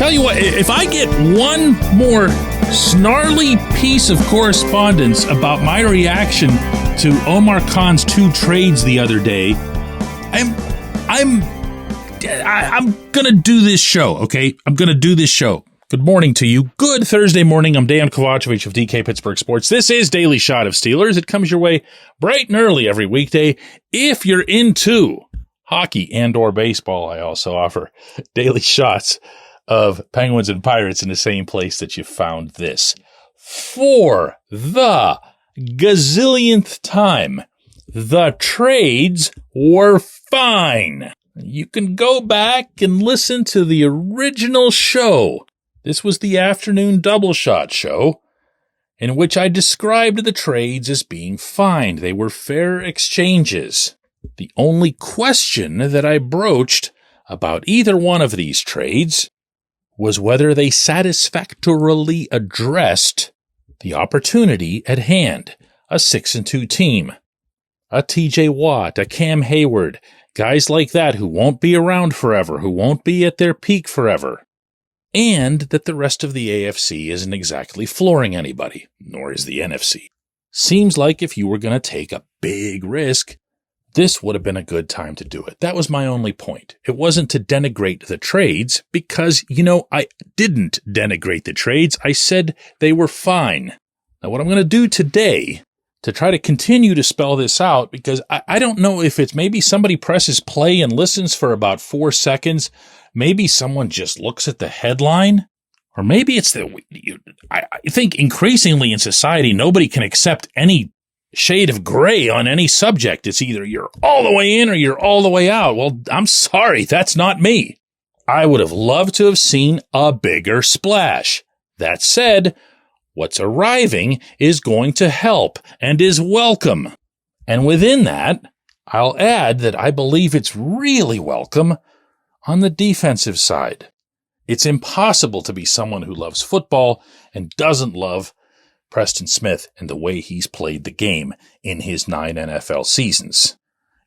Tell you what, if I get one more snarly piece of correspondence about my reaction to Omar Khan's 2 trades the other day, I'm gonna do this show, okay? I'm gonna do this show. Good morning to you. Good Thursday morning. I'm Dejan Kovacevic of DK Pittsburgh Sports. This is Daily Shot of Steelers. It comes your way bright and early every weekday. If you're into hockey and or baseball, I also offer daily shots of Penguins and Pirates in the same place that you found this. For the gazillionth time, the trades were fine. You can go back and listen to the original show. This was the afternoon double shot show in which I described the trades as being fine. They were fair exchanges. The only question that I broached about either one of these trades was whether they satisfactorily addressed the opportunity at hand. A 6-2 team, a TJ Watt, a Cam Hayward, guys like that who won't be around forever, who won't be at their peak forever, and that the rest of the AFC isn't exactly flooring anybody, nor is the NFC. Seems like if you were going to take a big risk, this would have been a good time to do it. That was my only point. It wasn't to denigrate the trades because, I didn't denigrate the trades. I said they were fine. Now, what I'm going to do today to try to continue to spell this out, because I don't know if it's maybe somebody presses play and listens for about 4 seconds. Maybe someone just looks at the headline, or maybe it's I think increasingly in society, nobody can accept any shade of gray on any subject. It's either you're all the way in or you're all the way out. Well, I'm sorry, that's not me. I would have loved to have seen a bigger splash. That said, what's arriving is going to help and is welcome. And within that, I'll add that I believe it's really welcome on the defensive side. It's impossible to be someone who loves football and doesn't love Preston Smith and the way he's played the game in his 9 NFL seasons.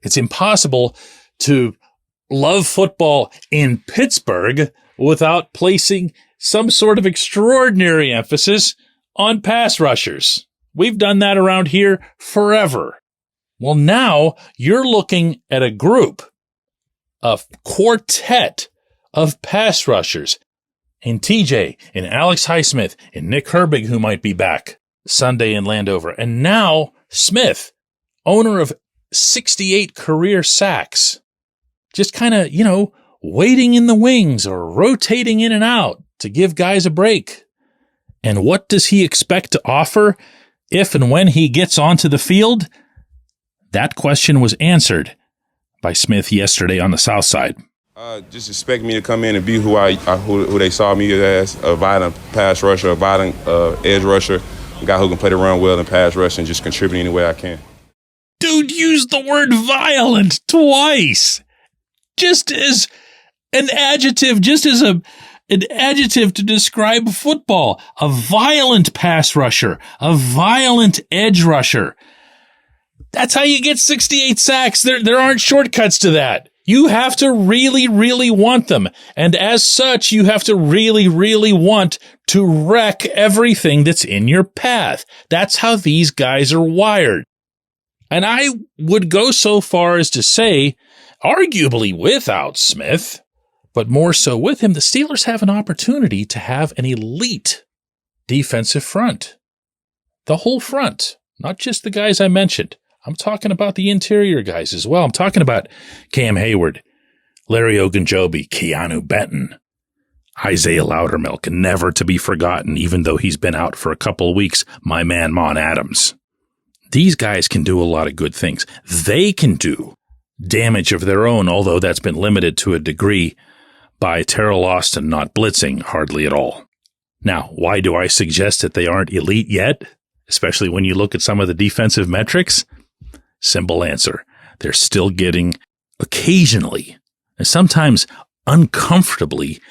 It's impossible to love football in Pittsburgh without placing some sort of extraordinary emphasis on pass rushers. We've done that around here forever. Well, now you're looking at a group, a quartet of pass rushers in TJ, in Alex Highsmith, in Nick Herbig, who might be back Sunday in Landover, and now Smith, owner of 68 career sacks, just kind of, waiting in the wings or rotating in and out to give guys a break. And what does he expect to offer if and when he gets onto the field? That question was answered by Smith yesterday on the South Side. Just expect me to come in and be who they saw me as, a violent pass rusher, a violent edge rusher, a guy who can play the run well and pass rush and just contribute any way I can. Dude used the word violent twice. Just as an adjective, an adjective to describe football. A violent pass rusher, a violent edge rusher. That's how you get 68 sacks. There aren't shortcuts to that. You have to really, really want them. And as such, you have to really, really want to wreck everything that's in your path. That's how these guys are wired. And I would go so far as to say, arguably without Smith, but more so with him, the Steelers have an opportunity to have an elite defensive front. The whole front, not just the guys I mentioned. I'm talking about the interior guys as well. I'm talking about Cam Hayward, Larry Ogunjobi, Keanu Benton, Isaiah Loudermilk, never to be forgotten, even though he's been out for a couple of weeks, my man Mon Adams. These guys can do a lot of good things. They can do damage of their own, although that's been limited to a degree by Terrell Austin not blitzing hardly at all. Now, why do I suggest that they aren't elite yet, especially when you look at some of the defensive metrics? Simple answer. They're still getting occasionally, and sometimes uncomfortably,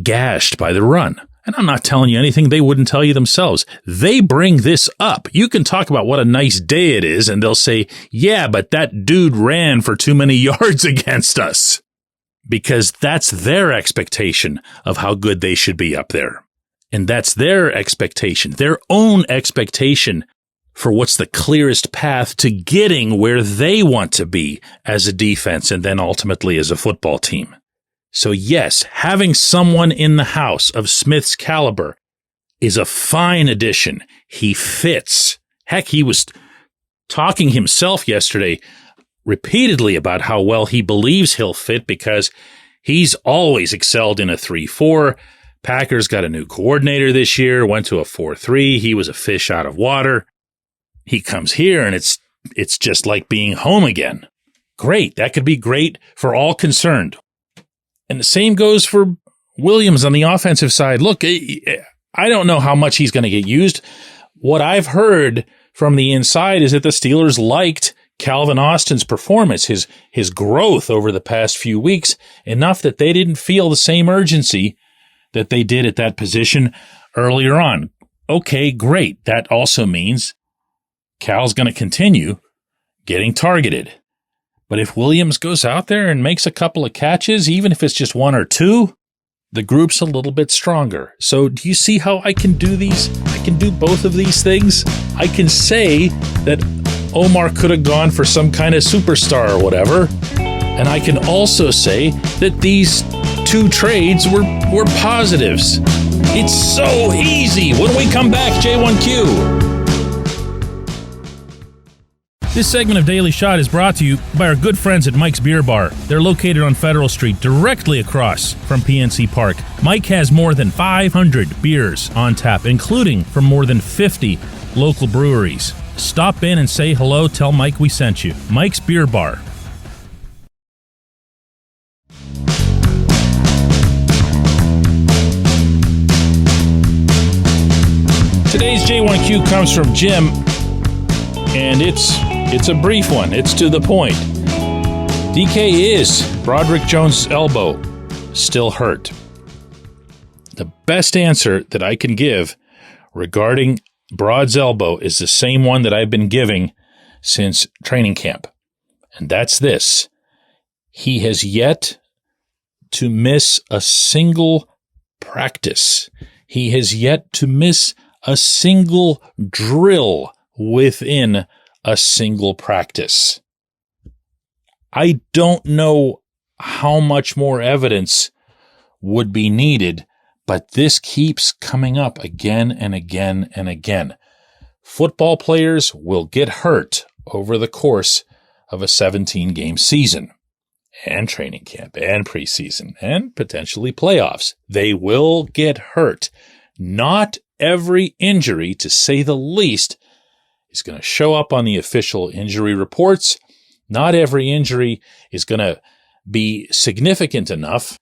gashed by the run. And I'm not telling you anything they wouldn't tell you themselves. They bring this up. You can talk about what a nice day it is, and they'll say, yeah, but that dude ran for too many yards against us. because that's their expectation of how good they should be up there. And that's their expectation, their own expectation for what's the clearest path to getting where they want to be as a defense and then ultimately as a football team. So yes, having someone in the house of Smith's caliber is a fine addition. He fits. Heck, he was talking himself yesterday repeatedly about how well he believes he'll fit because he's always excelled in a 3-4. Packers got a new coordinator this year, went to a 4-3. He was a fish out of water. He comes here and it's just like being home again. Great. That could be great for all concerned. And the same goes for Williams on the offensive side. Look, I don't know how much he's going to get used. What I've heard from the inside is that the Steelers liked Calvin Austin's performance, his growth over the past few weeks, enough that they didn't feel the same urgency that they did at that position earlier on. Okay, great. That also means Cal's going to continue getting targeted. But if Williams goes out there and makes a couple of catches, even if it's just one or two, the group's a little bit stronger. So do you see how I can do these? I can do both of these things. I can say that Omar could have gone for some kind of superstar or whatever. And I can also say that these two trades were positives. It's so easy. When we come back, J1Q. This segment of Daily Shot is brought to you by our good friends at Mike's Beer Bar. They're located on Federal Street, directly across from PNC Park. Mike has more than 500 beers on tap, including from more than 50 local breweries. Stop in and say hello. Tell Mike we sent you. Mike's Beer Bar. Today's J1Q comes from Jim, and it's a brief one. It's to the point. DK is Broderick Jones' elbow still hurt? The best answer that I can give regarding Brod's elbow is the same one that I've been giving since training camp. And that's this. He has yet to miss a single practice. He has yet to miss a single drill within a single practice. I don't know how much more evidence would be needed, but this keeps coming up again and again and again. Football players will get hurt over the course of a 17-game season and training camp and preseason and potentially playoffs. They will get hurt. Not every injury, to say the least, is going to show up on the official injury reports. Not every injury is going to be significant enough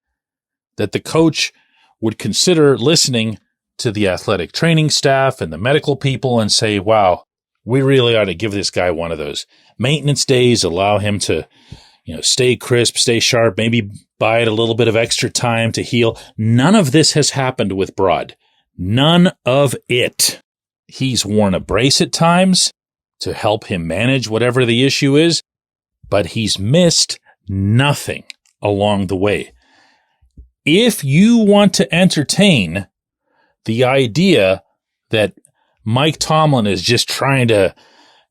that the coach would consider listening to the athletic training staff and the medical people and say, wow, we really ought to give this guy one of those maintenance days, allow him to, stay crisp, stay sharp, maybe buy it a little bit of extra time to heal. None of this has happened with Brod. None of it. He's worn a brace at times to help him manage whatever the issue is, but he's missed nothing along the way. If you want to entertain the idea that Mike Tomlin is just trying to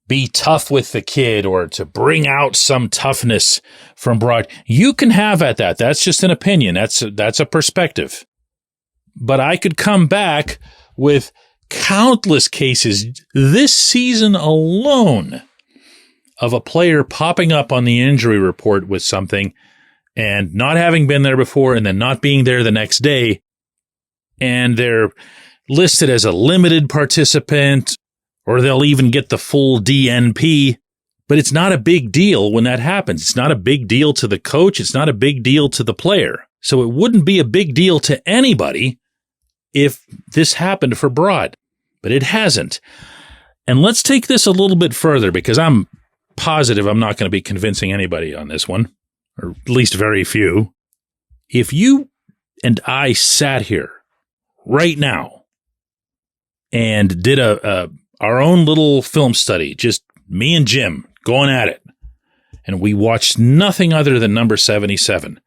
be tough with the kid or to bring out some toughness from Brod, you can have at that. That's just an opinion. That's a perspective. But I could come back with countless cases this season alone of a player popping up on the injury report with something and not having been there before and then not being there the next day, and they're listed as a limited participant, or they'll even get the full DNP, but it's not a big deal when that happens. It's not a big deal to the coach. It's not a big deal to the player. So it wouldn't be a big deal to anybody if this happened for Brod, but it hasn't. And let's take this a little bit further, because I'm positive I'm not going to be convincing anybody on this one, or at least very few. If you and I sat here right now and did our own little film study, just me and Jim going at it, and we watched nothing other than number 77,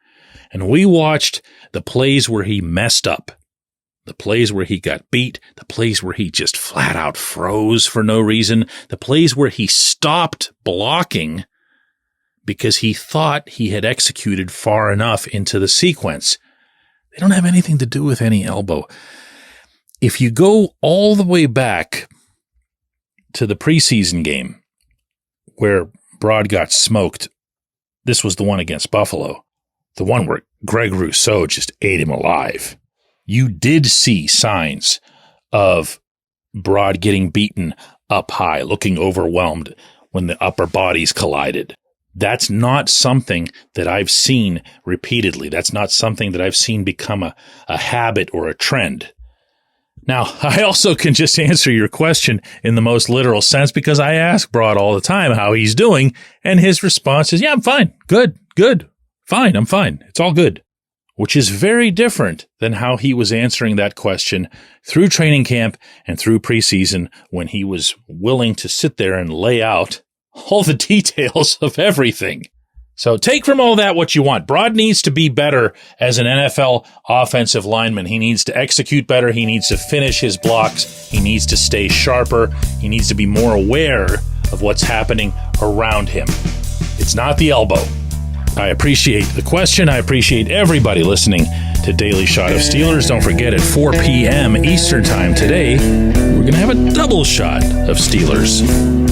And we watched the plays where he messed up, the plays where he got beat, the plays where he just flat out froze for no reason, the plays where he stopped blocking because he thought he had executed far enough into the sequence. They don't have anything to do with any elbow. If you go all the way back to the preseason game where Brod got smoked, this was the one against Buffalo, the one where Greg Rousseau just ate him alive. You did see signs of Brod getting beaten up high, looking overwhelmed when the upper bodies collided. That's not something that I've seen repeatedly. That's not something that I've seen become a habit or a trend. Now, I also can just answer your question in the most literal sense because I ask Brod all the time how he's doing, and his response is, yeah, I'm fine. Good. Fine, I'm fine. It's all good. Which is very different than how he was answering that question through training camp and through preseason when he was willing to sit there and lay out all the details of everything. So take from all that what you want. Brod needs to be better as an NFL offensive lineman. He needs to execute better. He needs to finish his blocks. He needs to stay sharper. He needs to be more aware of what's happening around him. It's not the elbow. I appreciate the question. I appreciate everybody listening to Daily Shot of Steelers. Don't forget at 4 p.m. Eastern Time today, we're going to have a double shot of Steelers.